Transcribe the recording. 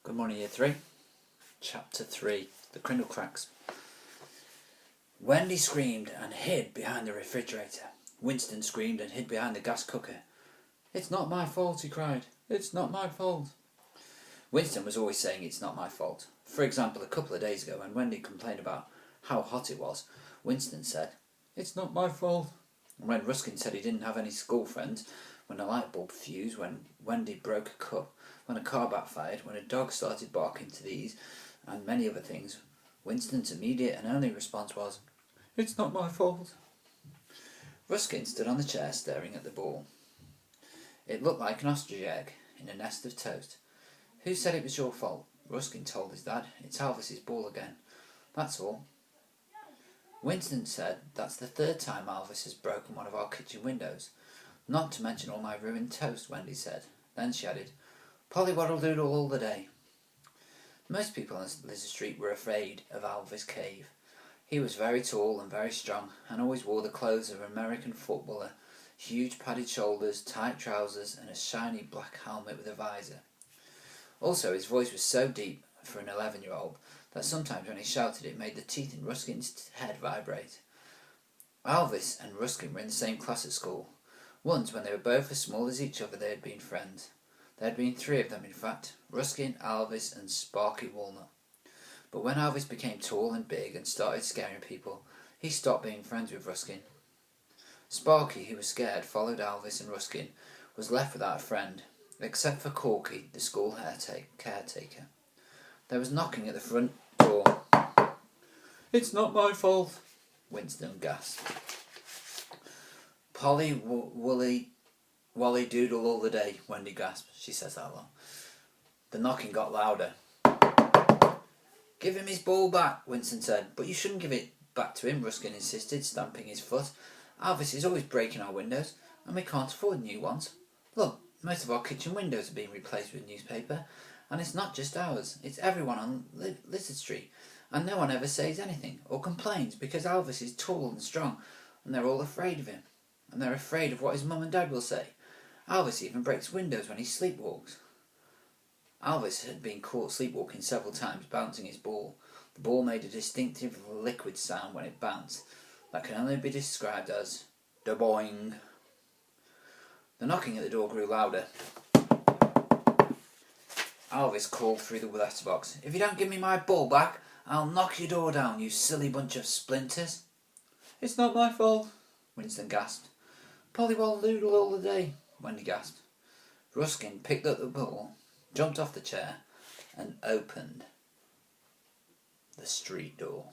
Good morning, Year 3. Chapter 3, The Krindlekrax. Wendy screamed and hid behind the refrigerator. Winston screamed and hid behind the gas cooker. "It's not my fault," he cried. "It's not my fault." Winston was always saying it's not my fault. For example, a couple of days ago when Wendy complained about how hot it was, Winston said, "It's not my fault." And when Ruskin said he didn't have any school friends, when a light bulb fused, when Wendy broke a cup, when a car backfired, when a dog started barking to these, and many other things, Winston's immediate and only response was, "It's not my fault." Ruskin stood on the chair staring at the ball. It looked like an ostrich egg in a nest of toast. "Who said it was your fault?" Ruskin told his dad. "It's Alvis's ball again. That's all." Winston said, "That's the third time Alvis has broken one of our kitchen windows. Not to mention all my ruined toast," Wendy said. Then she added, "Pollywaddle-doodle all the day." Most people on Lizard Street were afraid of Alvis Cave. He was very tall and very strong, and always wore the clothes of an American footballer, huge padded shoulders, tight trousers, and a shiny black helmet with a visor. Also, his voice was so deep for an 11-year-old that sometimes when he shouted it made the teeth in Ruskin's head vibrate. Alvis and Ruskin were in the same class at school. Once, when they were both as small as each other, they had been friends. There had been 3 of them, in fact: Ruskin, Alvis, and Sparky Walnut. But when Alvis became tall and big and started scaring people, he stopped being friends with Ruskin. Sparky, who was scared, followed Alvis, and Ruskin was left without a friend, except for Corky, the school caretaker. There was knocking at the front door. "It's not my fault," Winston gasped. "Polly Wally doodle all the day," Wendy gasped. She says that long. The knocking got louder. "Give him his ball back," Winston said. "But you shouldn't give it back to him," Ruskin insisted, stamping his foot. "Alvis is always breaking our windows, and we can't afford new ones. Look, most of our kitchen windows are being replaced with newspaper, and it's not just ours, it's everyone on Lizard Street, and no one ever says anything or complains because Alvis is tall and strong, and they're all afraid of him, and they're afraid of what his mum and dad will say. Alvis even breaks windows when he sleepwalks." Alvis had been caught sleepwalking several times, bouncing his ball. The ball made a distinctive liquid sound when it bounced that can only be described as da-boing. The knocking at the door grew louder. Alvis called through the letterbox, "If you don't give me my ball back, I'll knock your door down, you silly bunch of splinters." "It's not my fault," Winston gasped. "Pollywaddle-doodle all the day," Wendy gasped. Ruskin picked up the ball, jumped off the chair, and opened the street door.